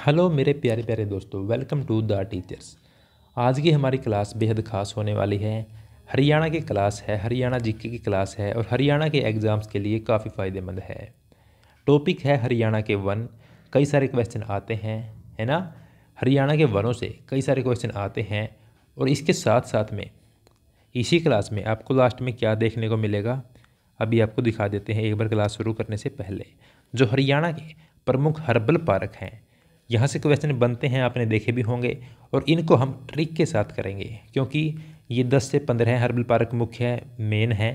Hello मेरे प्यारे प्यारे दोस्तों, वेलकम टू द टीचर्स। आज की हमारी क्लास बेहद ख़ास होने वाली है। हरियाणा की क्लास है, हरियाणा जीके की क्लास है और हरियाणा के एग्ज़ाम्स के लिए काफ़ी फ़ायदेमंद है। टॉपिक है हरियाणा के वन। कई सारे क्वेश्चन आते हैं, है ना। हरियाणा के वनों से कई सारे क्वेश्चन आते हैं और इसके साथ साथ में इसी क्लास में आपको लास्ट में क्या देखने को मिलेगा, अभी आपको दिखा देते हैं एक बार क्लास शुरू करने से पहले। जो हरियाणा के प्रमुख हर्बल पार्क हैं, यहाँ से क्वेश्चन बनते हैं, आपने देखे भी होंगे और इनको हम ट्रिक के साथ करेंगे क्योंकि ये 10 से 15 हर्बल पार्क मुख्य मेन है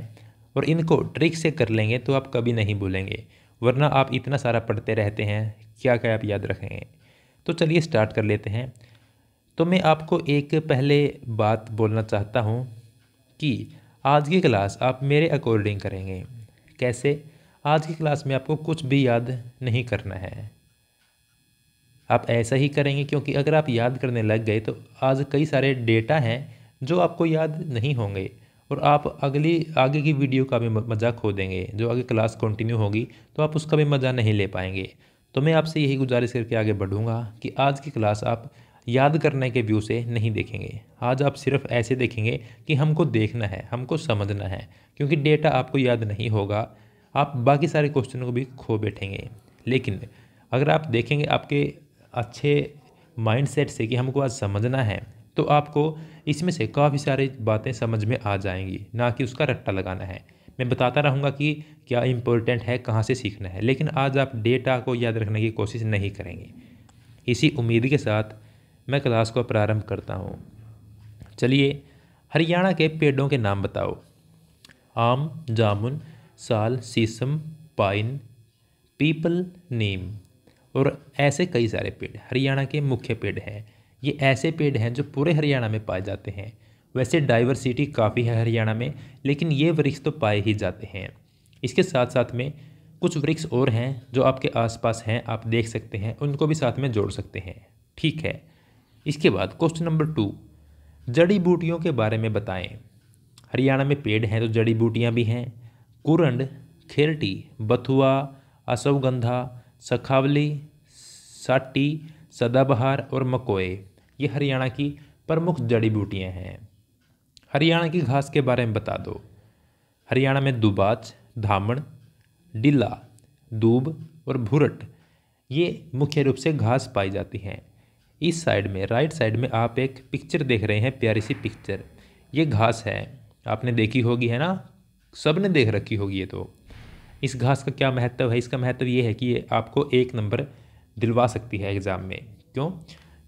और इनको ट्रिक से कर लेंगे तो आप कभी नहीं भूलेंगे, वरना आप इतना सारा पढ़ते रहते हैं, क्या क्या आप याद रखेंगे। तो चलिए स्टार्ट कर लेते हैं। तो मैं आपको एक पहले बात बोलना चाहता हूँ कि आज की क्लास आप मेरे अकॉर्डिंग करेंगे। कैसे? आज की क्लास में आपको कुछ भी याद नहीं करना है, आप ऐसा ही करेंगे क्योंकि अगर आप याद करने लग गए तो आज कई सारे डेटा हैं जो आपको याद नहीं होंगे और आप आगे की वीडियो का भी मज़ा खो देंगे। जो आगे क्लास कंटिन्यू होगी तो आप उसका भी मज़ा नहीं ले पाएंगे। तो मैं आपसे यही गुजारिश करके आगे बढ़ूंगा कि आज की क्लास आप याद करने के व्यू से नहीं देखेंगे। आज आप सिर्फ ऐसे देखेंगे कि हमको देखना है, हमको समझना है, क्योंकि डेटा आपको याद नहीं होगा, आप बाकी सारे क्वेश्चनों को भी खो बैठेंगे। लेकिन अगर आप देखेंगे आपके अच्छे माइंडसेट से कि हमको आज समझना है, तो आपको इसमें से काफ़ी सारी बातें समझ में आ जाएंगी, ना कि उसका रट्टा लगाना है। मैं बताता रहूँगा कि क्या इम्पोर्टेंट है, कहाँ से सीखना है, लेकिन आज आप डेटा को याद रखने की कोशिश नहीं करेंगे। इसी उम्मीद के साथ मैं क्लास को प्रारंभ करता हूँ। चलिए, हरियाणा के पेड़ों के नाम बताओ। आम, जामुन, साल, शीशम, पाइन, पीपल, नीम और ऐसे कई सारे पेड़ हरियाणा के मुख्य पेड़ हैं। ये ऐसे पेड़ हैं जो पूरे हरियाणा में पाए जाते हैं। वैसे डाइवर्सिटी काफ़ी है हरियाणा में, लेकिन ये वृक्ष तो पाए ही जाते हैं। इसके साथ साथ में कुछ वृक्ष और हैं जो आपके आसपास हैं, आप देख सकते हैं, उनको भी साथ में जोड़ सकते हैं। ठीक है। इसके बाद क्वेश्चन नंबर 2, जड़ी बूटियों के बारे में बताएं। हरियाणा में पेड़ हैं तो जड़ी बूटियाँ भी हैं। कुरंड, खेरटी, बथुआ, अश्वगंधा, सखावली, साटी, सदाबहार और मकोए, ये हरियाणा की प्रमुख जड़ी बूटियाँ हैं। हरियाणा की घास के बारे में बता दो। हरियाणा में दुबाच, धामण, डिला, दूब और भुरट, ये मुख्य रूप से घास पाई जाती हैं। इस साइड में, राइट साइड में आप एक पिक्चर देख रहे हैं, प्यारी सी पिक्चर, ये घास है, आपने देखी होगी, है ना, सब ने देख रखी होगी। ये तो इस घास का क्या महत्व है? इसका महत्व ये है कि ये आपको 1 नंबर दिलवा सकती है एग्ज़ाम में। क्यों?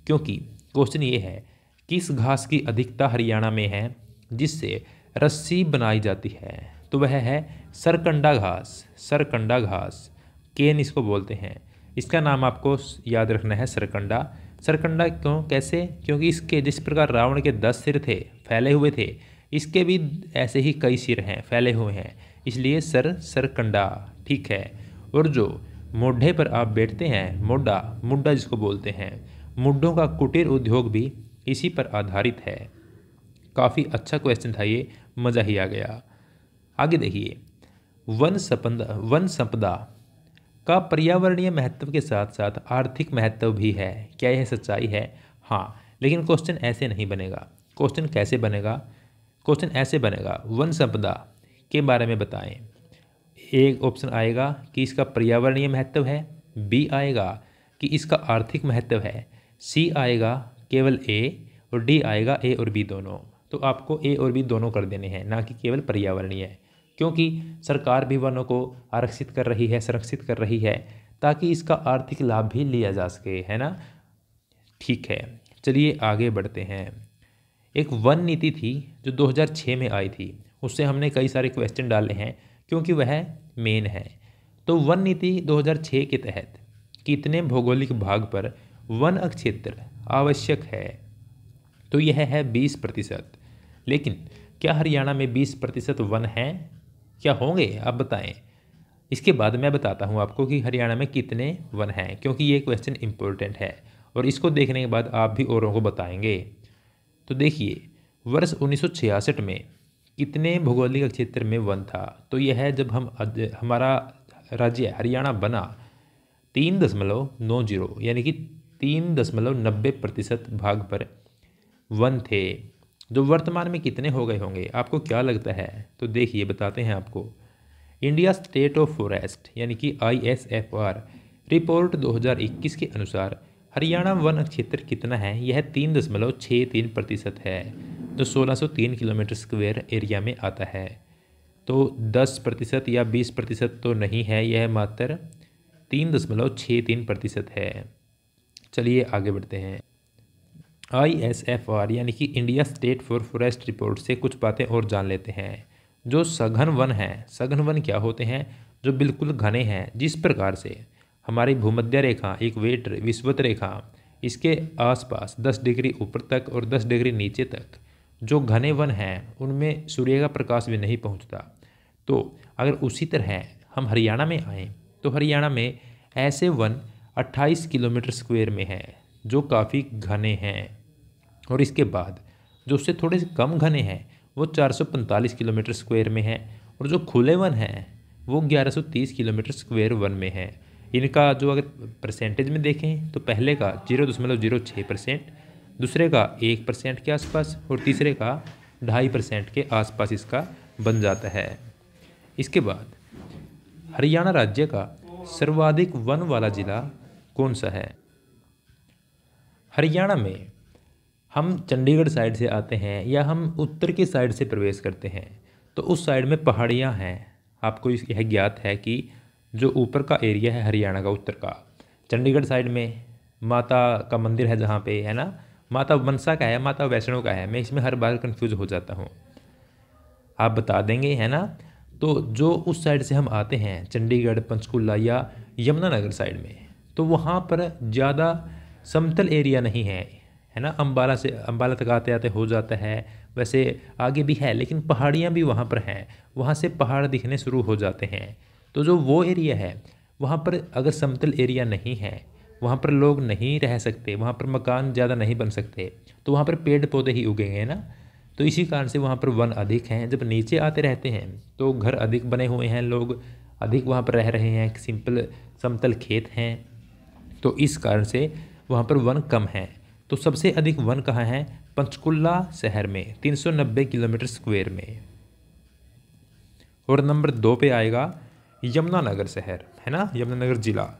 क्योंकि क्वेश्चन ये है कि इस घास की अधिकता हरियाणा में है जिससे रस्सी बनाई जाती है, तो वह है सरकंडा घास। सरकंडा घास, केन इसको बोलते हैं। इसका नाम आपको याद रखना है, सरकंडा। सरकंडा क्यों, कैसे? क्योंकि इसके जिस प्रकार रावण के 10 सिर थे, फैले हुए थे, इसके भी ऐसे ही कई सिर हैं, फैले हुए हैं, इसलिए सरकंडा। ठीक है। और जो मोढ़े पर आप बैठते हैं, मोड्डा, मुड्डा जिसको बोलते हैं, मुड्ढों का कुटीर उद्योग भी इसी पर आधारित है। काफ़ी अच्छा क्वेश्चन था ये, मज़ा ही आ गया। आगे देखिए, वन संपदा का पर्यावरणीय महत्व के साथ साथ आर्थिक महत्व भी है। क्या यह सच्चाई है? हाँ, लेकिन क्वेश्चन ऐसे नहीं बनेगा। क्वेश्चन कैसे बनेगा? क्वेश्चन ऐसे बनेगा, वन संपदा के बारे में बताएं। एक ऑप्शन आएगा कि इसका पर्यावरणीय महत्व है, बी आएगा कि इसका आर्थिक महत्व है, सी आएगा केवल ए, और डी आएगा ए और बी दोनों। तो आपको ए और बी दोनों कर देने हैं, ना कि केवल पर्यावरणीय, क्योंकि सरकार भी वनों को आरक्षित कर रही है, संरक्षित कर रही है, ताकि इसका आर्थिक लाभ भी लिया जा सके, है ना। ठीक है, चलिए आगे बढ़ते हैं। एक वन नीति थी जो 2006 में आई थी, उससे हमने कई सारे क्वेश्चन डाले हैं क्योंकि वह मेन है। तो वन नीति 2006 के तहत कितने भौगोलिक भाग पर वन क्षेत्र आवश्यक है? तो यह है 20%। लेकिन क्या हरियाणा में 20% वन हैं? क्या होंगे? आप बताएं। इसके बाद मैं बताता हूं आपको कि हरियाणा में कितने वन हैं, क्योंकि ये क्वेश्चन इंपॉर्टेंट है और इसको देखने के बाद आप भी औरों को बताएंगे। तो देखिए, वर्ष 1966 में कितने भौगोलिक क्षेत्र में वन था? तो यह है जब हमारा राज्य हरियाणा बना, 3.90 यानी कि 3.90% भाग पर वन थे, जो वर्तमान में कितने हो गए होंगे आपको क्या लगता है? तो देखिए बताते हैं आपको। इंडिया स्टेट ऑफ फॉरेस्ट यानी कि ISFR रिपोर्ट 2021 के अनुसार हरियाणा वन क्षेत्र कितना है? यह 3.63% है, जो 1603 किलोमीटर स्क्वायर एरिया में आता है। तो 10% या 20% तो नहीं है, यह मात्र 3.63% है। चलिए आगे बढ़ते हैं। ISFR यानी कि India state for forest report से कुछ बातें और जान लेते हैं। जो सघन वन हैं, सघन वन क्या होते हैं? जो बिल्कुल घने हैं, जिस प्रकार से हमारी भूमध्य रेखा एक विषुवत रेखा, इसके आसपास 10 डिग्री ऊपर तक और 10 डिग्री नीचे तक जो घने वन हैं उनमें सूर्य का प्रकाश भी नहीं पहुंचता। तो अगर उसी तरह हम हरियाणा में आएँ तो हरियाणा में ऐसे वन 28 किलोमीटर स्क्वायर में हैं, जो काफ़ी घने हैं। और इसके बाद जो उससे थोड़े से कम घने हैं वो 445 किलोमीटर स्क्वायर में हैं, और जो खुले वन हैं वो 1130 किलोमीटर स्क्वायर वन में हैं। इनका जो अगर परसेंटेज में देखें तो पहले का 0.06%, दूसरे का 1% के आसपास और तीसरे का 2.5% के आसपास इसका बन जाता है। इसके बाद हरियाणा राज्य का सर्वाधिक वन वाला ज़िला कौन सा है? हरियाणा में हम चंडीगढ़ साइड से आते हैं या हम उत्तर की साइड से प्रवेश करते हैं तो उस साइड में पहाड़ियाँ हैं। आपको यह ज्ञात है कि जो ऊपर का एरिया है हरियाणा का उत्तर का, चंडीगढ़ साइड में माता का मंदिर है जहाँ पे, है ना, माता मनसा का है, माता वैष्णो का है। मैं इसमें हर बार कंफ्यूज हो जाता हूँ, आप बता देंगे, है ना। तो जो उस साइड से हम आते हैं चंडीगढ़, पंचकुला या यमुनानगर साइड में, तो वहाँ पर ज़्यादा समतल एरिया नहीं है ना। अंबाला तक आते आते हो जाता है, वैसे आगे भी है लेकिन पहाड़ियाँ भी वहाँ पर हैं, वहाँ से पहाड़ दिखने शुरू हो जाते हैं। तो जो वो एरिया है वहाँ पर अगर समतल एरिया नहीं है, वहाँ पर लोग नहीं रह सकते, वहाँ पर मकान ज़्यादा नहीं बन सकते, तो वहाँ पर पेड़ पौधे ही उगेंगे ना। तो इसी कारण से वहाँ पर वन अधिक हैं। जब नीचे आते रहते हैं तो घर अधिक बने हुए हैं, लोग अधिक वहाँ पर रह रहे हैं, सिंपल समतल खेत हैं, तो इस कारण से वहाँ पर वन कम है। तो सबसे अधिक वन कहाँ है? पंचकुला शहर में 390 किलोमीटर स्क्वायर में। और नंबर 2 पे आएगा यमुनानगर शहर, है ना, यमुनानगर जिला।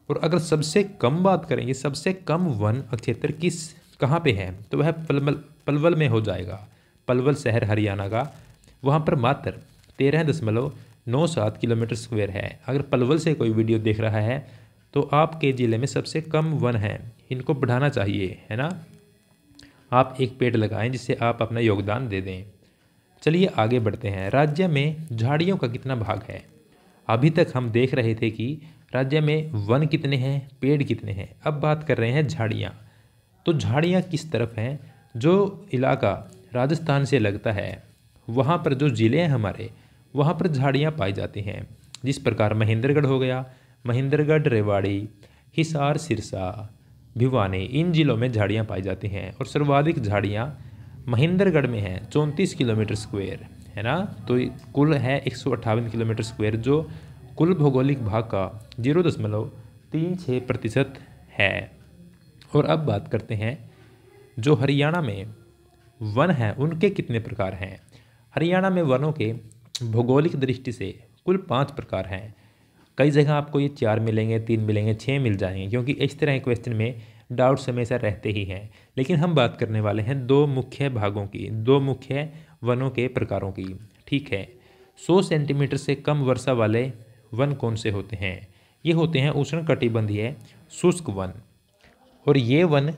और अगर सबसे कम बात करेंगे, सबसे कम वन क्षेत्र कहाँ पे है, तो वह पलवल में हो जाएगा। पलवल शहर हरियाणा का, वहाँ पर मात्र 13.97 किलोमीटर स्क्वायर है। अगर पलवल से कोई वीडियो देख रहा है तो आपके ज़िले में सबसे कम वन है, इनको बढ़ाना चाहिए, है ना। आप एक पेड़ लगाएं जिससे आप अपना योगदान दे दें। चलिए आगे बढ़ते हैं। राज्य में झाड़ियों का कितना भाग है? अभी तक हम देख रहे थे कि राज्य में वन कितने हैं, पेड़ कितने हैं, अब बात कर रहे हैं झाड़ियाँ। तो झाड़ियाँ किस तरफ हैं? जो इलाका राजस्थान से लगता है वहाँ पर जो ज़िले हैं हमारे, वहाँ पर झाड़ियाँ पाई जाती हैं। जिस प्रकार महेंद्रगढ़ हो गया, महेंद्रगढ़, रेवाड़ी, हिसार, सिरसा, भिवानी, इन जिलों में झाड़ियाँ पाई जाती हैं। और सर्वाधिक झाड़ियाँ महेंद्रगढ़ में हैं, 34 किलोमीटर स्क्वायर, है ना। तो कुल है 158 किलोमीटर स्क्वायर, जो कुल भौगोलिक भाग का 0.36% है। और अब बात करते हैं जो हरियाणा में वन हैं उनके कितने प्रकार हैं। हरियाणा में वनों के भौगोलिक दृष्टि से कुल 5 प्रकार हैं। कई जगह आपको ये 4 मिलेंगे, 3 मिलेंगे, 6 मिल जाएंगे, क्योंकि इस तरह के क्वेश्चन में डाउट्स हमेशा रहते ही हैं। लेकिन हम बात करने वाले हैं 2 मुख्य भागों की, 2 मुख्य वनों के प्रकारों की, ठीक है। 100 सेंटीमीटर से कम वर्षा वाले वन कौन से होते हैं? ये होते हैं उष्णकटिबंधीय शुष्क वन। और ये वन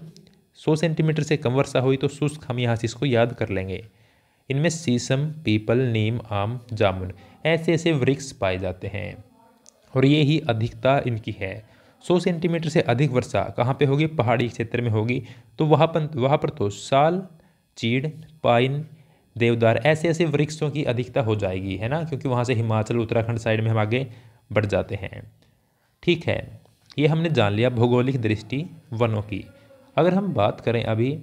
100 सेंटीमीटर से कम वर्षा हुई तो शुष्क, हम यहाँ से इसको याद कर लेंगे। इनमें शीशम, पीपल, नीम, आम, जामुन ऐसे ऐसे वृक्ष पाए जाते हैं, और ये ही अधिकता इनकी है। 100 सेंटीमीटर से अधिक वर्षा कहाँ पे होगी? पहाड़ी क्षेत्र में होगी। तो वहाँ पर तो साल, चीड़, पाइन, देवदार ऐसे ऐसे वृक्षों की अधिकता हो जाएगी, है ना, क्योंकि वहाँ से हिमाचल, उत्तराखंड साइड में हम आगे बढ़ जाते हैं। ठीक है, ये हमने जान लिया भौगोलिक दृष्टि वनों की। अगर हम बात करें अभी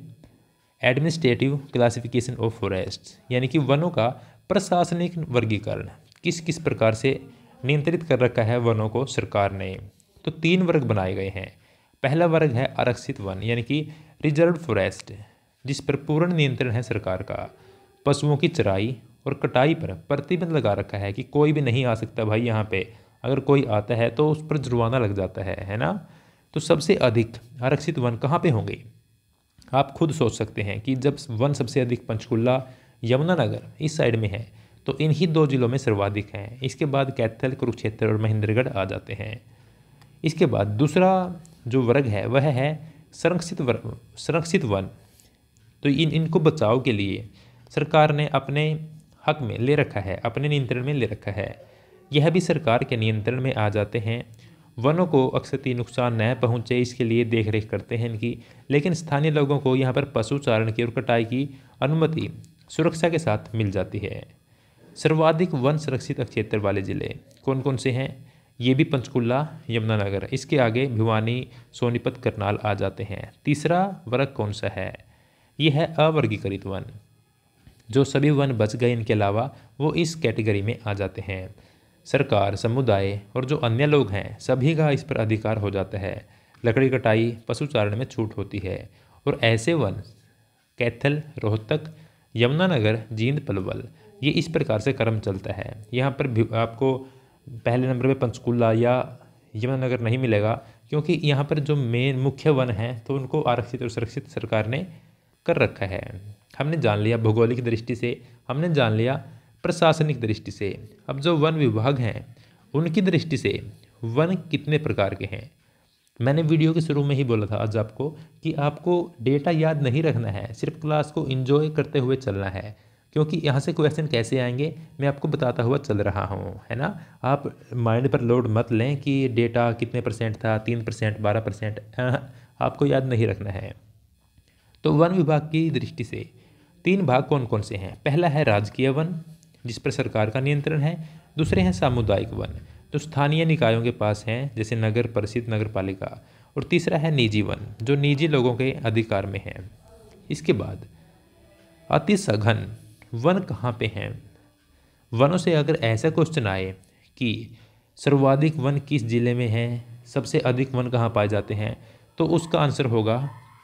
एडमिनिस्ट्रेटिव क्लासिफिकेशन ऑफ फॉरेस्ट, यानी कि वनों का प्रशासनिक वर्गीकरण किस किस प्रकार से नियंत्रित कर रखा है वनों को सरकार ने, तो 3 वर्ग बनाए गए हैं। पहला वर्ग है आरक्षित वन यानी कि रिजर्व फॉरेस्ट, जिस पर पूर्ण नियंत्रण है सरकार का। पशुओं की चराई और कटाई पर प्रतिबंध लगा रखा है कि कोई भी नहीं आ सकता भाई यहाँ पे, अगर कोई आता है तो उस पर जुर्माना लग जाता है ना। तो सबसे अधिक आरक्षित वन कहाँ पे होंगे? आप खुद सोच सकते हैं कि जब वन सबसे अधिक पंचकुला यमुनानगर इस साइड में है तो इन्हीं दो जिलों में सर्वाधिक हैं। इसके बाद कैथल, कुरुक्षेत्र और महेंद्रगढ़ आ जाते हैं। इसके बाद दूसरा जो वर्ग है वह है संरक्षित वन। तो इनको बचाव के लिए सरकार ने अपने हक में ले रखा है, अपने नियंत्रण में ले रखा है। यह भी सरकार के नियंत्रण में आ जाते हैं। वनों को अक्सर नुकसान न पहुंचे इसके लिए देख रेख करते हैं इनकी, लेकिन स्थानीय लोगों को यहाँ पर पशु चारण की और कटाई की अनुमति सुरक्षा के साथ मिल जाती है। सर्वाधिक वन संरक्षित क्षेत्र वाले जिले कौन कौन से हैं? ये भी पंचकुला यमुनानगर, इसके आगे भिवानी, सोनीपत, करनाल आ जाते हैं। तीसरा वर्ग कौन सा है? यह है अवर्गीकृत वन। जो सभी वन बच गए इनके अलावा वो इस कैटेगरी में आ जाते हैं। सरकार, समुदाय और जो अन्य लोग हैं सभी का इस पर अधिकार हो जाता है। लकड़ी कटाई, पशुचारण में छूट होती है। और ऐसे वन कैथल, रोहतक, यमुनानगर, जींद, पलवल, ये इस प्रकार से क्रम चलता है। यहाँ पर भी आपको पहले नंबर पे पंचकुला या यमुनानगर नहीं मिलेगा, क्योंकि यहाँ पर जो मेन मुख्य वन हैं तो उनको आरक्षित और सुरक्षित सरकार ने कर रखा है। हमने जान लिया भौगोलिक दृष्टि से, हमने जान लिया प्रशासनिक दृष्टि से। अब जो वन विभाग हैं उनकी दृष्टि से वन कितने प्रकार के हैं? मैंने वीडियो के शुरू में ही बोला था आज आपको कि आपको डेटा याद नहीं रखना है, सिर्फ क्लास को एंजॉय करते हुए चलना है, क्योंकि यहाँ से क्वेश्चन कैसे आएंगे मैं आपको बताता हुआ चल रहा हूँ, है ना। आप माइंड पर लोड मत लें कि डेटा कितने परसेंट था, 3%, 12%, आपको याद नहीं रखना है। तो वन विभाग की दृष्टि से 3 भाग कौन कौन से हैं? पहला है राजकीय वन, जिस पर सरकार का नियंत्रण है। दूसरे हैं सामुदायिक वन, जो स्थानीय निकायों के पास हैं, जैसे नगर परिषद, नगर पालिका। और तीसरा है निजी वन, जो निजी लोगों के अधिकार में है। इसके बाद अति सघन वन कहाँ पे हैं? वनों से अगर ऐसा क्वेश्चन आए कि सर्वाधिक वन किस जिले में है, सबसे अधिक वन कहाँ पाए जाते हैं, तो उसका आंसर होगा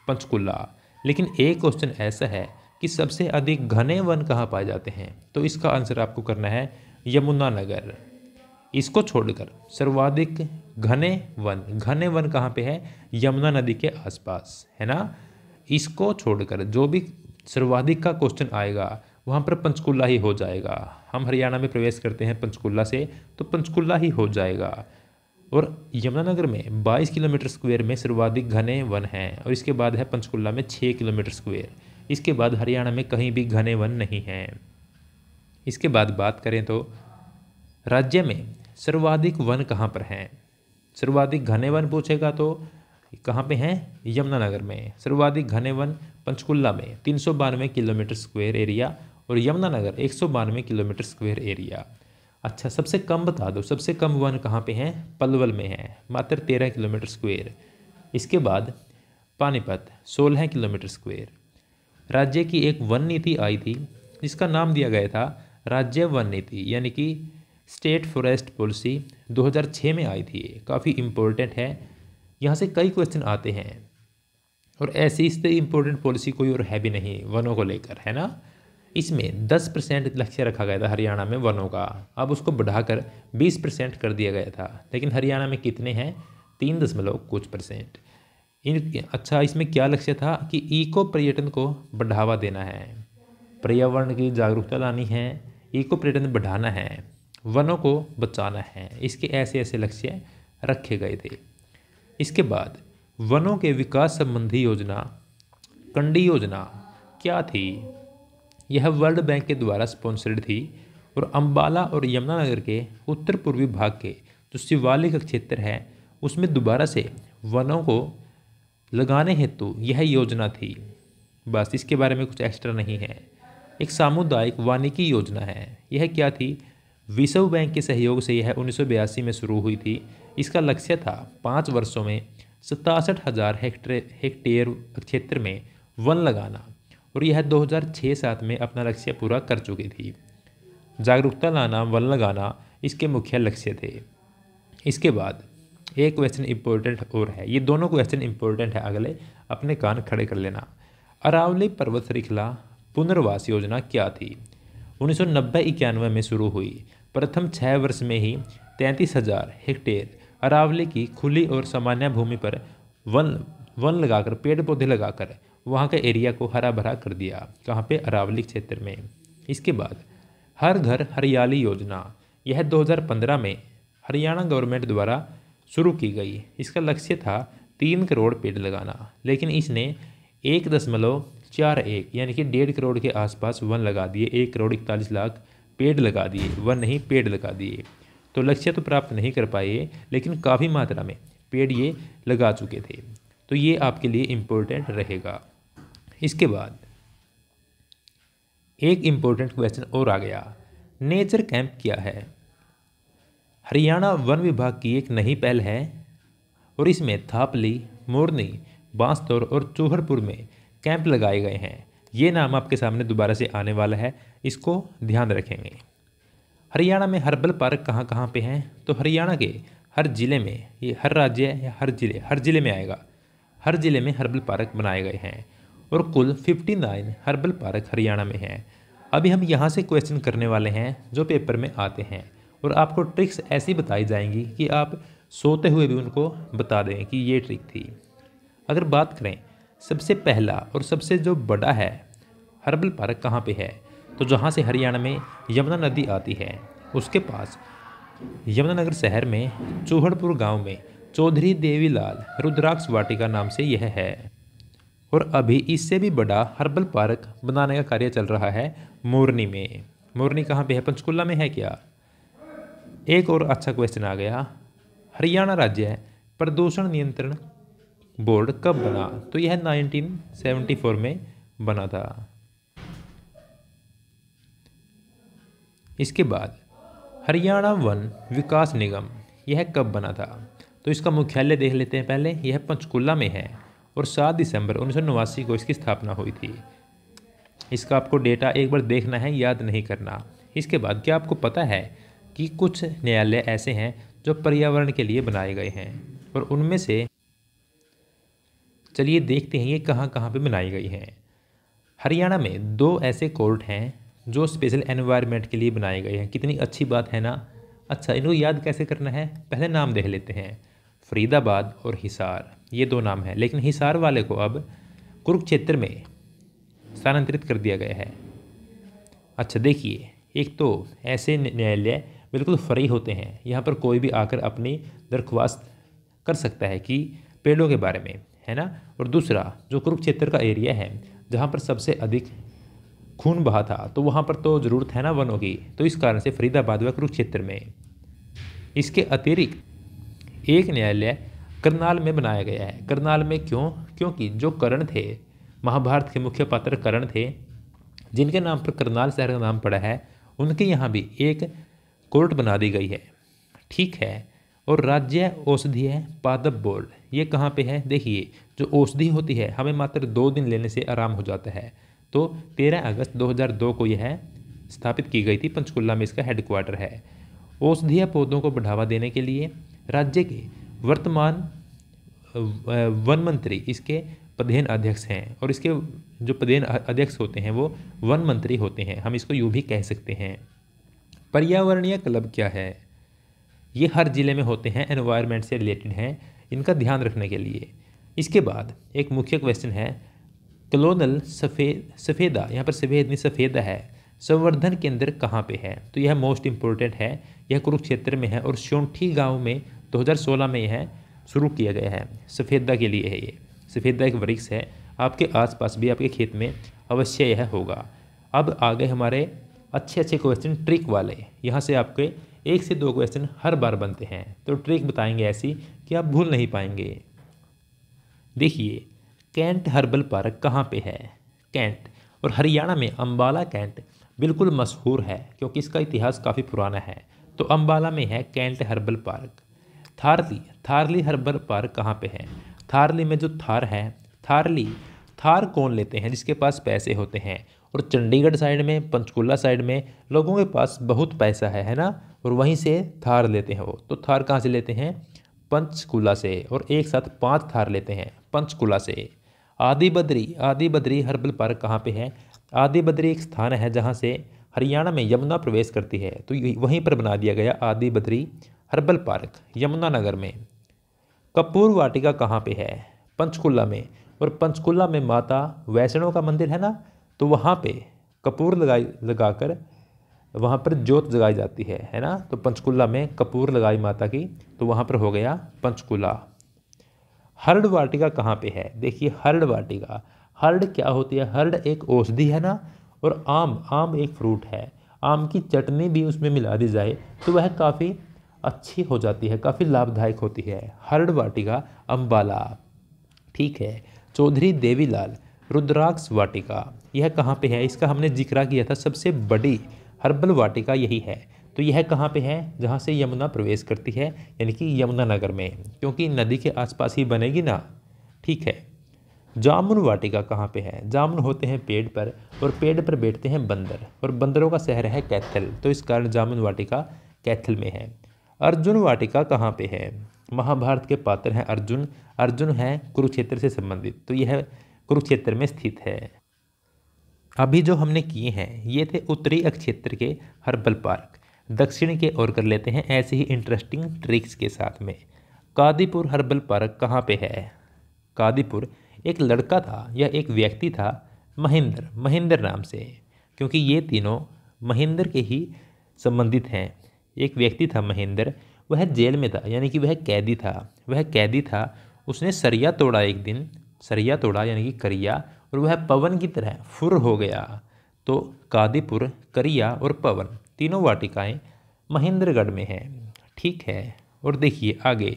पंचकुला। लेकिन एक क्वेश्चन ऐसा है कि सबसे अधिक घने वन कहाँ पाए जाते हैं, तो इसका आंसर आपको करना है यमुनानगर। इसको छोड़कर सर्वाधिक घने वन कहाँ पे है? यमुना नदी के आसपास, है ना। इसको छोड़कर जो भी सर्वाधिक का क्वेश्चन आएगा वहाँ पर पंचकुला ही हो जाएगा। हम हरियाणा में प्रवेश करते हैं पंचकुला से, तो पंचकुला ही हो जाएगा। और यमुनानगर में 22 किलोमीटर स्क्वायर में सर्वाधिक घने वन हैं, और इसके बाद है पंचकुला में 6 किलोमीटर स्क्वायर। इसके बाद हरियाणा में कहीं भी घने वन नहीं हैं। इसके बाद बात करें तो राज्य में सर्वाधिक वन कहाँ पर हैं? सर्वाधिक घने वन पूछेगा तो कहाँ पे हैं? यमुनानगर में। सर्वाधिक घने वन पंचकुला में 392 किलोमीटर स्क्वायर एरिया, और यमुनानगर 192 किलोमीटर स्क्वायर एरिया। अच्छा, सबसे कम बता दो, सबसे कम वन कहाँ पे हैं? पलवल में है, मात्र 13 किलोमीटर स्क्वायर। इसके बाद पानीपत 16 किलोमीटर स्क्वायर। राज्य की एक वन नीति आई थी जिसका नाम दिया गया था राज्य वन नीति, यानी कि स्टेट फॉरेस्ट पॉलिसी 2006 में आई थी। काफ़ी इम्पोर्टेंट है, यहाँ से कई क्वेश्चन आते हैं, और ऐसी इससे इम्पोर्टेंट पॉलिसी कोई और है भी नहीं वनों को लेकर, है ना। इसमें 10% लक्ष्य रखा गया था हरियाणा में वनों का, अब उसको बढ़ाकर 20% कर दिया गया था। लेकिन हरियाणा में कितने हैं? 3% अच्छा, इसमें क्या लक्ष्य था कि इको पर्यटन को बढ़ावा देना है, पर्यावरण की जागरूकता लानी है, इको पर्यटन बढ़ाना है, वनों को बचाना है। इसके ऐसे ऐसे लक्ष्य रखे गए थे। इसके बाद वनों के विकास संबंधी योजना कंडी योजना क्या थी? यह वर्ल्ड बैंक के द्वारा स्पॉन्सर्ड थी, और अंबाला और यमुनानगर के उत्तर पूर्वी भाग के जो शिवालिक क्षेत्र है उसमें दोबारा से वनों को लगाने हेतु यह योजना थी। बस, इसके बारे में कुछ एक्स्ट्रा नहीं है। एक सामुदायिक वानिकी योजना है। यह क्या थी? विश्व बैंक के सहयोग से यह 1982 में शुरू हुई थी। इसका लक्ष्य था 5 वर्षों में 67,000 हेक्टेयर क्षेत्र में वन लगाना, और यह 2006-07 में अपना लक्ष्य पूरा कर चुकी थी। जागरूकता लाना, वन लगाना इसके मुख्य लक्ष्य थे। इसके बाद एक क्वेश्चन इंपॉर्टेंट और है, ये दोनों क्वेश्चन इंपॉर्टेंट है अगले, अपने कान खड़े कर लेना। अरावली पर्वत श्रृंखला पुनर्वास योजना क्या थी? 1990-91 में शुरू हुई। प्रथम 6 वर्ष में ही 33,000 हेक्टेयर अरावली की खुली और सामान्य भूमि पर वन लगाकर, पेड़ पौधे लगाकर वहाँ के एरिया को हरा भरा कर दिया। कहाँ पे? अरावली क्षेत्र में। इसके बाद हर घर हरियाली योजना, यह 2015 में हरियाणा गवर्नमेंट द्वारा शुरू की गई। इसका लक्ष्य था 3 करोड़ पेड़ लगाना, लेकिन इसने 1.41 यानी कि 1.5 करोड़ के आसपास वन लगा दिए। 1 करोड़ 41 लाख पेड़ लगा दिए, वन नहीं पेड़ लगा दिए। तो लक्ष्य तो प्राप्त नहीं कर पाए, लेकिन काफ़ी मात्रा में पेड़ ये लगा चुके थे। तो ये आपके लिए इम्पोर्टेंट रहेगा। इसके बाद एक इम्पोर्टेंट क्वेश्चन और आ गया, नेचर कैंप क्या है? हरियाणा वन विभाग की एक नई पहल है और इसमें थापली, मोरनी, बांसतौर और चूहड़पुर में कैंप लगाए गए हैं। ये नाम आपके सामने दोबारा से आने वाला है, इसको ध्यान रखेंगे। हरियाणा में हर्बल पार्क कहाँ कहाँ पे हैं? तो हरियाणा के हर जिले में, ये हर राज्य या हर जिले में आएगा, हर जिले में हर्बल पार्क बनाए गए हैं और कुल 59 हर्बल पार्क हरियाणा में हैं। अभी हम यहाँ से क्वेश्चन करने वाले हैं जो पेपर में आते हैं और आपको ट्रिक्स ऐसी बताई जाएंगी कि आप सोते हुए भी उनको बता दें कि ये ट्रिक थी। अगर बात करें सबसे पहला और सबसे जो बड़ा है हर्बल पार्क कहाँ पे है, तो जहाँ से हरियाणा में यमुना नदी आती है उसके पास यमुनानगर शहर में चूहड़पुर गांव में चौधरी देवीलाल रुद्राक्ष वाटिका नाम से यह है। और अभी इससे भी बड़ा हर्बल पार्क बनाने का कार्य चल रहा है मोरनी में। मोरनी कहाँ पे है? पंचकुला में है क्या? एक और अच्छा क्वेश्चन आ गया, हरियाणा राज्य प्रदूषण नियंत्रण बोर्ड कब बना? तो यह 1974 में बना था। इसके बाद हरियाणा वन विकास निगम, यह कब बना था? तो इसका मुख्यालय देख लेते हैं पहले। यह पंचकुला में है और 7 दिसंबर 1989 को इसकी स्थापना हुई थी। इसका आपको डेटा एक बार देखना है, याद नहीं करना। इसके बाद क्या आपको पता है कि कुछ न्यायालय ऐसे हैं जो पर्यावरण के लिए बनाए गए हैं और उनमें से चलिए देखते हैं ये कहाँ कहाँ पे बनाई गई हैं। हरियाणा में 2 ऐसे कोर्ट हैं जो स्पेशल एनवायरनमेंट के लिए बनाए गए हैं। कितनी अच्छी बात है ना। अच्छा, इनको याद कैसे करना है? पहले नाम देख लेते हैं, फरीदाबाद और हिसार, ये 2 नाम हैं। लेकिन हिसार वाले को अब कुरुक्षेत्र में स्थानांतरित कर दिया गया है। अच्छा देखिए, एक तो ऐसे न्यायालय बिल्कुल फ्री होते हैं, यहाँ पर कोई भी आकर अपनी दरख्वास्त कर सकता है कि पेड़ों के बारे में, है ना। और दूसरा जो कुरुक्षेत्र का एरिया है जहाँ पर सबसे अधिक खून बहा था, तो वहाँ पर तो ज़रूरत है ना वनों की, तो इस कारण से फरीदाबाद व कुरुक्षेत्र में। इसके अतिरिक्त एक न्यायालय करनाल में बनाया गया है। करनाल में क्यों? क्योंकि जो कर्ण थे, महाभारत के मुख्य पात्र कर्ण थे, जिनके नाम पर करनाल शहर का नाम पड़ा है, उनके यहाँ भी एक कोर्ट बना दी गई है। ठीक है। और राज्य औषधीय पादप बोर्ड, ये कहाँ पे है? देखिए, जो औषधि होती है हमें मात्र 2 दिन लेने से आराम हो जाता है। तो 13 अगस्त 2002 को यह स्थापित की गई थी। पंचकुला में इसका हेडक्वार्टर है। औषधीय पौधों को बढ़ावा देने के लिए राज्य के वर्तमान वन मंत्री इसके प्रधान अध्यक्ष हैं और इसके जो प्रधान अध्यक्ष होते हैं वो वन मंत्री होते हैं। हम इसको यूँ भी कह सकते हैं। पर्यावरणीय क्लब क्या है? ये हर जिले में होते हैं, एनवायरनमेंट से रिलेटेड हैं, इनका ध्यान रखने के लिए। इसके बाद एक मुख्य क्वेश्चन है, कलोनल सफ़ेदा, यहाँ पर सफ़ेद नहीं सफ़ेदा है, संवर्धन केंद्र कहाँ पे है? तो यह मोस्ट इम्पोर्टेंट है। यह कुरुक्षेत्र में है और शोंठी गांव में 2016 में यह शुरू किया गया है। सफ़ेदा के लिए है ये। सफ़ेदा एक वृक्ष है, आपके आसपास भी आपके खेत में अवश्य यह होगा। अब आ गए हमारे अच्छे अच्छे क्वेश्चन ट्रिक वाले। यहाँ से आपके 1 से 2 क्वेश्चन हर बार बनते हैं, तो ट्रिक बताएंगे ऐसी कि आप भूल नहीं पाएंगे। देखिए, कैंट हर्बल पार्क कहाँ पे है? कैंट। और हरियाणा में अंबाला कैंट बिल्कुल मशहूर है क्योंकि इसका इतिहास काफ़ी पुराना है। तो अंबाला में है कैंट हर्बल पार्क। थारली हर्बल पार्क कहाँ पे है? थारली में जो थार है, थार कौन लेते हैं? जिसके पास पैसे होते हैं। और चंडीगढ़ साइड में, पंचकुला साइड में लोगों के पास बहुत पैसा है ना, और वहीं से थार लेते हैं वो। तो थार कहाँ से लेते हैं? पंचकुला से, और एक साथ 5 थार लेते हैं पंचकुला से। आदि बद्री हर्बल पार्क कहाँ पे है? आदि बद्री एक स्थान है जहाँ से हरियाणा में यमुना प्रवेश करती है, तो वहीं पर बना दिया गया आदि बद्री हर्बल पार्क यमुनानगर में। कपूर वाटिका कहाँ पे है? पंचकुला में, और पंचकुला में माता वैष्णो का मंदिर है ना, तो वहाँ पे कपूर लगाकर वहाँ पर ज्योत जगाई जाती है ना। तो पंचकुला में कपूर लगाई माता की, तो वहाँ पर हो गया पंचकुला। हर्ड वाटिका कहाँ पे है? देखिए हर्ड वाटिका, हर्ड क्या होती है? हर्ड एक औषधि है ना, और आम एक फ्रूट है। आम की चटनी भी उसमें मिला दी जाए तो वह काफ़ी अच्छी हो जाती है, काफ़ी लाभदायक होती है। हर्ड वाटिका अम्बाला। ठीक है। चौधरी देवीलाल रुद्राक्ष वाटिका, यह कहाँ पे है? इसका हमने जिक्र किया था, सबसे बड़ी हर्बल वाटिका यही है। तो यह कहाँ पे है? जहाँ से यमुना प्रवेश करती है, यानी कि यमुनानगर में, क्योंकि नदी के आसपास ही बनेगी ना। ठीक है। जामुन वाटिका कहाँ पे है? जामुन होते हैं पेड़ पर, और पेड़ पर बैठते हैं बंदर, और बंदरों का शहर है कैथल, तो इस कारण जामुन वाटिका कैथल में है। अर्जुन वाटिका कहाँ पे है? महाभारत के पात्र हैं अर्जुन, अर्जुन है कुरुक्षेत्र से संबंधित, तो यह कुरुक्षेत्र में स्थित है। अभी जो हमने किए हैं ये थे उत्तरी क्षेत्र के हर्बल पार्क। दक्षिण के ओर कर लेते हैं ऐसे ही इंटरेस्टिंग ट्रिक्स के साथ में। कादीपुर हर्बल पार्क कहाँ पे है? कादीपुर एक लड़का था या एक व्यक्ति था, महेंद्र नाम से, क्योंकि ये तीनों महेंद्र के ही संबंधित हैं। एक व्यक्ति था महेंद्र, वह जेल में था, यानी कि वह कैदी था। उसने सरिया तोड़ा एक दिन, सरिया तोड़ा यानी कि करिया, और वह पवन की तरह फुर हो गया। तो कादीपुर, करिया और पवन तीनों वाटिकाएं महेंद्रगढ़ में हैं। ठीक है। और देखिए आगे,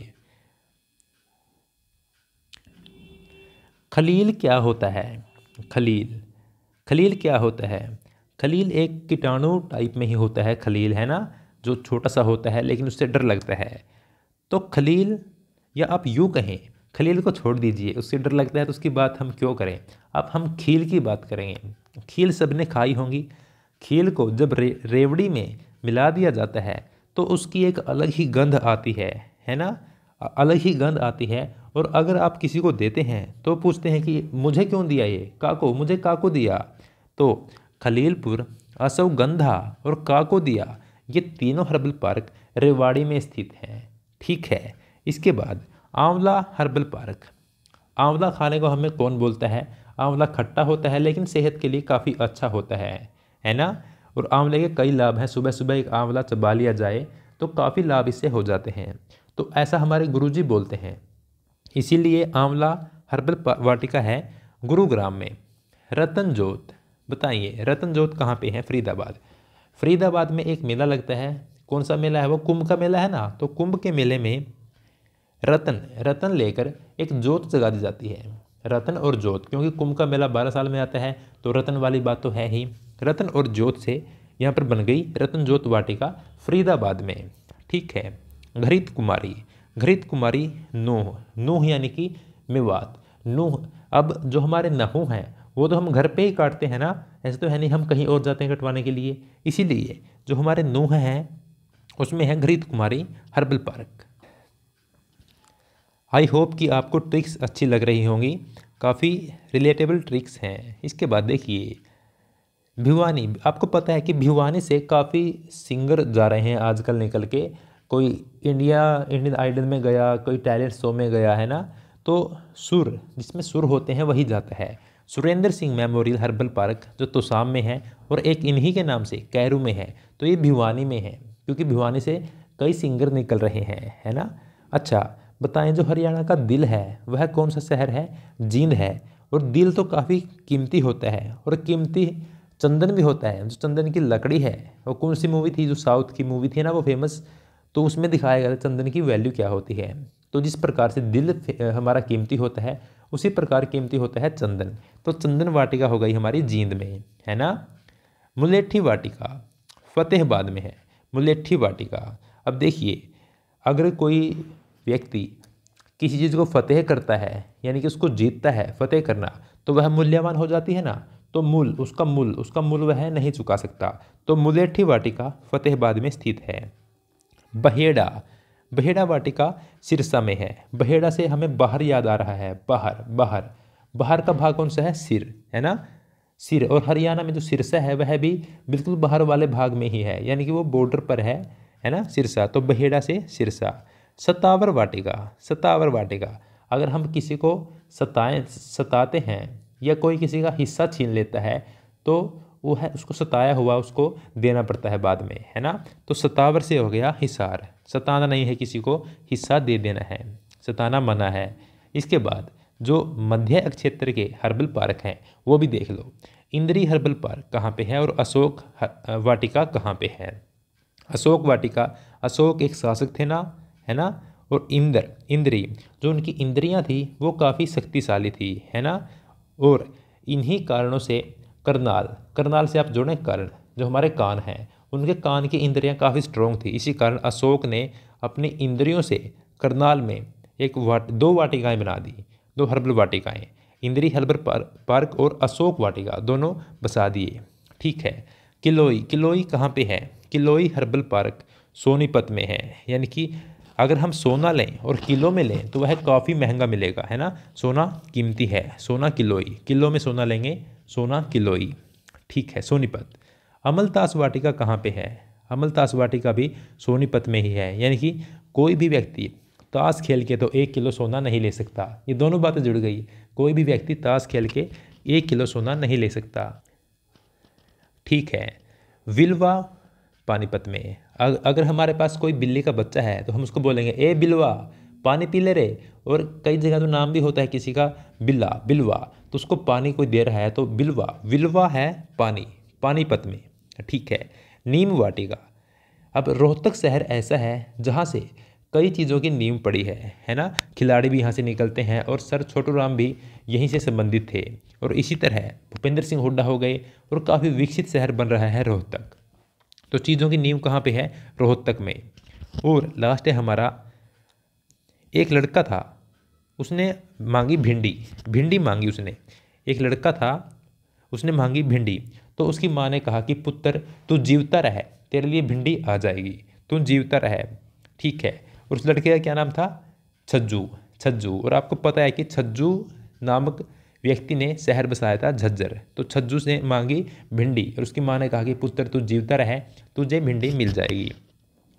खलील क्या होता है? खलील क्या होता है? खलील एक कीटाणु टाइप में ही होता है, खलील है ना, जो छोटा सा होता है लेकिन उससे डर लगता है। तो खलील, या आप यूँ कहें खलील को छोड़ दीजिए, उससे डर लगता है तो उसकी बात हम क्यों करें। अब हम खील की बात करेंगे। खील सबने खाई होंगी। खील को जब रेवड़ी में मिला दिया जाता है तो उसकी एक अलग ही गंध आती है ना, अलग ही गंध आती है। और अगर आप किसी को देते हैं तो पूछते हैं कि मुझे क्यों दिया ये, मुझे काको दिया। तो खलीलपुर, अश्वगंधा और काको दिया, ये तीनों हर्बल पार्क रेवाड़ी में स्थित हैं। ठीक है। इसके बाद आंवला हर्बल पार्क। आंवला खाने को हमें कौन बोलता है? आंवला खट्टा होता है लेकिन सेहत के लिए काफ़ी अच्छा होता है ना। और आंवले के कई लाभ हैं। सुबह सुबह एक आंवला चबा लिया जाए तो काफ़ी लाभ इससे हो जाते हैं, तो ऐसा हमारे गुरुजी बोलते हैं। इसीलिए आंवला हर्बल वाटिका है गुरुग्राम में। रतन जोत, बताइए रतन जोत कहाँ पे है? फरीदाबाद में एक मेला लगता है। कौन सा मेला है वो? कुंभ का मेला है ना। तो कुंभ के मेले में रतन लेकर एक जोत जगा दी जाती है। रतन और जोत, क्योंकि कुंभ का मेला 12 साल में आता है, तो रतन वाली बात तो है ही। रतन और जोत से यहाँ पर बन गई रतन जोत वाटिका फरीदाबाद में। ठीक है। घृत कुमारी नूह यानी कि मेवात नूह। अब जो हमारे नहू हैं वो तो हम घर पे ही काटते हैं ना, ऐसे तो है नहीं हम कहीं और जाते हैं कटवाने के लिए। इसीलिए जो हमारे नूह हैं उसमें है घृत कुमारी हर्बल पार्क। आई होप कि आपको ट्रिक्स अच्छी लग रही होंगी, काफ़ी रिलेटेबल ट्रिक्स हैं। इसके बाद देखिए भिवानी। आपको पता है कि भिवानी से काफ़ी सिंगर जा रहे हैं आजकल निकल के। कोई इंडियन आइडल में गया, कोई टैलेंट शो में गया है ना, तो सुर, जिसमें सुर होते हैं वही जाता है। Surendra Singh memorial herbal park जो तोसाम में है, और एक इन्हीं के नाम से कैरू में है, तो ये भिवानी में है, क्योंकि भिवानी से कई सिंगर निकल रहे हैं, है ना। अच्छा बताएं, जो हरियाणा का दिल है वह कौन सा शहर है? जींद है। और दिल तो काफ़ी कीमती होता है, और कीमती चंदन भी होता है। जो चंदन की लकड़ी है, वो कौन सी मूवी थी, जो साउथ की मूवी थी ना वो फेमस, तो उसमें दिखाया गया चंदन की वैल्यू क्या होती है। तो जिस प्रकार से दिल हमारा कीमती होता है, उसी प्रकार कीमती होता है चंदन। तो चंदन वाटिका हो गई हमारी जींद में, है ना। मुलेठी वाटिका फतेहाबाद में है। मुलेठी वाटिका, अब देखिए अगर कोई व्यक्ति किसी चीज़ को फतेह करता है, यानी कि उसको जीतता है, फतेह करना, तो वह मूल्यवान हो जाती है ना। तो उसका मूल वह नहीं चुका सकता। तो मुलेठी वाटिका फतेहाबाद में स्थित है। बहेड़ा वाटिका सिरसा में है। बहेड़ा से हमें बाहर याद आ रहा है, बाहर बाहर। बाहर का भाग कौन सा है? सिर, है ना, सिर। और हरियाणा में जो सिरसा है वह भी बिल्कुल बाहर वाले भाग में ही है, यानी कि वो बॉर्डर पर है ना, सिरसा। तो बहेड़ा से सिरसा। सतावर वाटिका, सतावर वाटिका, अगर हम किसी को सताते हैं या कोई किसी का हिस्सा छीन लेता है तो वो है उसको सताया हुआ उसको देना पड़ता है बाद में, है ना। तो सतावर से हो गया हिसार। सताना नहीं है, किसी को हिस्सा दे देना है, सताना मना है। इसके बाद जो मध्य क्षेत्र के हर्बल पार्क हैं वो भी देख लो। इंद्री हर्बल पार्क कहाँ पे है और अशोक वाटिका कहाँ पे है? अशोक वाटिका, अशोक एक शासक थे ना, है ना। और इंद्री, जो उनकी इंद्रियां थी वो काफ़ी शक्तिशाली थी, है ना। और इन्हीं कारणों से करनाल, करनाल से आप जोड़ें कर्ण, जो हमारे कान हैं, उनके कान की इंद्रियां काफ़ी स्ट्रोंग थी। इसी कारण अशोक ने अपनी इंद्रियों से करनाल में दो वाटिकाएं बना दी, दो हर्बल वाटिकाएं, इंद्री हर्बल पार्क और अशोक वाटिका, दोनों बसा दिए। ठीक है। किलोई, किलोई कहाँ पे है? किलोई हर्बल पार्क सोनीपत में है। यानी कि अगर हम सोना लें और किलो में लें तो वह काफ़ी महंगा मिलेगा, है ना। सोना कीमती है, सोना किलोई, किलो में सोना लेंगे, सोना किलोई। ठीक है, सोनीपत। अमलतास वाटिका कहाँ पे है? अमलतास वाटिका भी सोनीपत में ही है। यानी कि कोई भी व्यक्ति ताश खेल के तो 1 किलो सोना नहीं ले सकता। ये दोनों बातें जुड़ गई। कोई भी व्यक्ति ताश खेल के 1 किलो सोना नहीं ले सकता। ठीक है। विलवा पानीपत में। अगर हमारे पास कोई बिल्ली का बच्चा है तो हम उसको बोलेंगे ए बिलवा पानी पी ले रे। और कई जगह तो नाम भी होता है किसी का बिल्ला, बिलवा, तो उसको पानी कोई दे रहा है तो बिलवा, विलवा है पानी, पानीपत में। ठीक है। नीम वाटिका। अब रोहतक शहर ऐसा है जहाँ से कई चीज़ों की नींव पड़ी है ना। खिलाड़ी भी यहाँ से निकलते हैं और सर छोटू राम भी यहीं से संबंधित थे। और इसी तरह भूपेंद्र सिंह हुड्डा हो गए और काफ़ी विकसित शहर बन रहा है रोहतक। तो चीज़ों की नींव कहाँ पे है? रोहतक में। और लास्ट है हमारा, एक लड़का था उसने मांगी भिंडी, भिंडी मांगी उसने। एक लड़का था उसने मांगी भिंडी, तो उसकी माँ ने कहा कि पुत्र तू जीवता रहे, तेरे लिए भिंडी आ जाएगी, तू जीवता रहे। ठीक है। और उस लड़के का क्या नाम था? छज्जू, छज्जू। और आपको पता है कि छज्जू नामक व्यक्ति ने शहर बसाया था झज्जर। तो छज्जू से मांगी भिंडी और उसकी माँ ने कहा कि पुत्र तू जीवता रहे, तुझे भिंडी मिल जाएगी।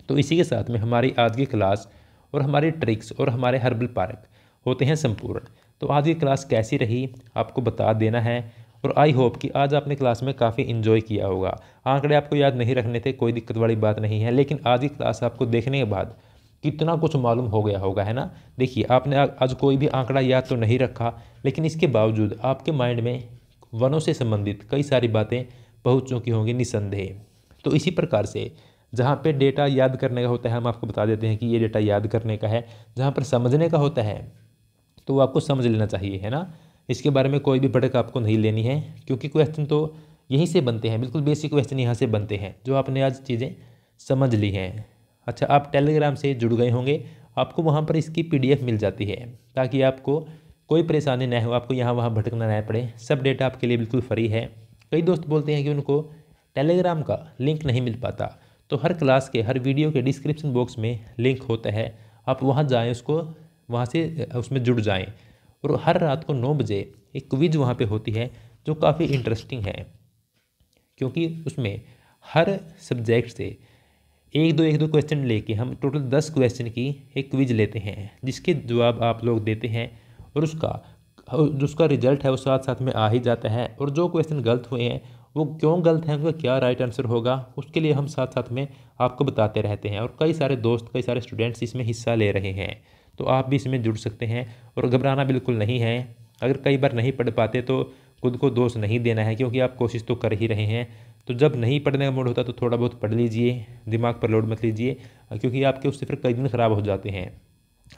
तो इसी के साथ में हमारी आज की क्लास और हमारी ट्रिक्स और हमारे हर्बल पार्क होते हैं संपूर्ण। तो आज की क्लास कैसी रही आपको बता देना है। और आई होप कि आज आपने क्लास में काफ़ी इन्जॉय किया होगा। आंकड़े आपको याद नहीं रखने थे, कोई दिक्कत वाली बात नहीं है, लेकिन आज की क्लास आपको देखने के बाद कितना कुछ मालूम हो गया होगा, है ना। देखिए आपने आज कोई भी आंकड़ा याद तो नहीं रखा, लेकिन इसके बावजूद आपके माइंड में वनों से संबंधित कई सारी बातें पहुँच चुकी होंगी निसंदेह। तो इसी प्रकार से जहाँ पे डेटा याद करने का होता है हम आपको बता देते हैं कि ये डेटा याद करने का है। जहाँ पर समझने का होता है तो वो आपको समझ लेना चाहिए, है ना। इसके बारे में कोई भी भड़क आपको नहीं लेनी है, क्योंकि क्वेश्चन तो यहीं से बनते हैं, बिल्कुल बेसिक क्वेश्चन यहाँ से बनते हैं जो आपने आज चीज़ें समझ ली हैं। अच्छा, आप टेलीग्राम से जुड़ गए होंगे, आपको वहाँ पर इसकी PDF मिल जाती है ताकि आपको कोई परेशानी न हो, आपको यहाँ वहाँ भटकना न पड़े। सब डेटा आपके लिए बिल्कुल फ्री है। कई दोस्त बोलते हैं कि उनको टेलीग्राम का लिंक नहीं मिल पाता, तो हर क्लास के हर वीडियो के डिस्क्रिप्शन बॉक्स में लिंक होता है, आप वहाँ जाएँ, उसको वहाँ से उसमें जुड़ जाएँ। और हर रात को 9 बजे एक क्विज वहाँ पे होती है जो काफ़ी इंटरेस्टिंग है, क्योंकि उसमें हर सब्जेक्ट से एक दो क्वेश्चन लेके हम टोटल 10 क्वेश्चन की एक क्विज लेते हैं, जिसके जवाब आप लोग देते हैं और जो उसका रिजल्ट है वो साथ साथ में आ ही जाता है। और जो क्वेश्चन गलत हुए हैं वो क्यों गलत हैं, उनका क्या राइट आंसर होगा, उसके लिए हम साथ साथ में आपको बताते रहते हैं। और कई सारे दोस्त, कई सारे स्टूडेंट्स इसमें हिस्सा ले रहे हैं, तो आप भी इसमें जुड़ सकते हैं। और घबराना बिल्कुल नहीं है। अगर कई बार नहीं पढ़ पाते तो खुद को दोष नहीं देना है, क्योंकि आप कोशिश तो कर ही रहे हैं। तो जब नहीं पढ़ने का मूड होता तो थोड़ा बहुत पढ़ लीजिए, दिमाग पर लोड मत लीजिए, क्योंकि आपके उससे फिर कई दिन ख़राब हो जाते हैं।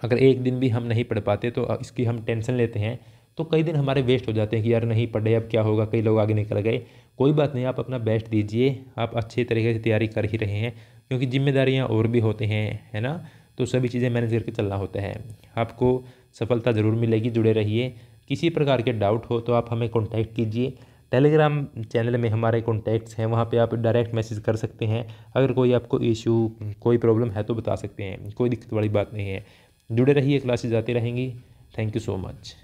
अगर एक दिन भी हम नहीं पढ़ पाते तो इसकी हम टेंशन लेते हैं, तो कई दिन हमारे वेस्ट हो जाते हैं कि यार नहीं पढ़े अब क्या होगा, कई लोग आगे निकल गए। कोई बात नहीं, आप अपना बेस्ट दीजिए, आप अच्छे तरीके से तैयारी कर ही रहे हैं, क्योंकि जिम्मेदारियाँ और भी होते हैं, है ना। तो सभी चीज़ें मैनेज करके चलना होता है। आपको सफलता ज़रूर मिलेगी, जुड़े रहिए। किसी प्रकार के डाउट हो तो आप हमें कॉन्टैक्ट कीजिए। टेलीग्राम चैनल में हमारे कॉन्टैक्ट्स हैं, वहाँ पे आप डायरेक्ट मैसेज कर सकते हैं। अगर कोई आपको इशू, कोई प्रॉब्लम है तो बता सकते हैं, कोई दिक्कत वाली बात नहीं है। जुड़े रहिए, क्लासेज आती रहेंगी। Thank you so much.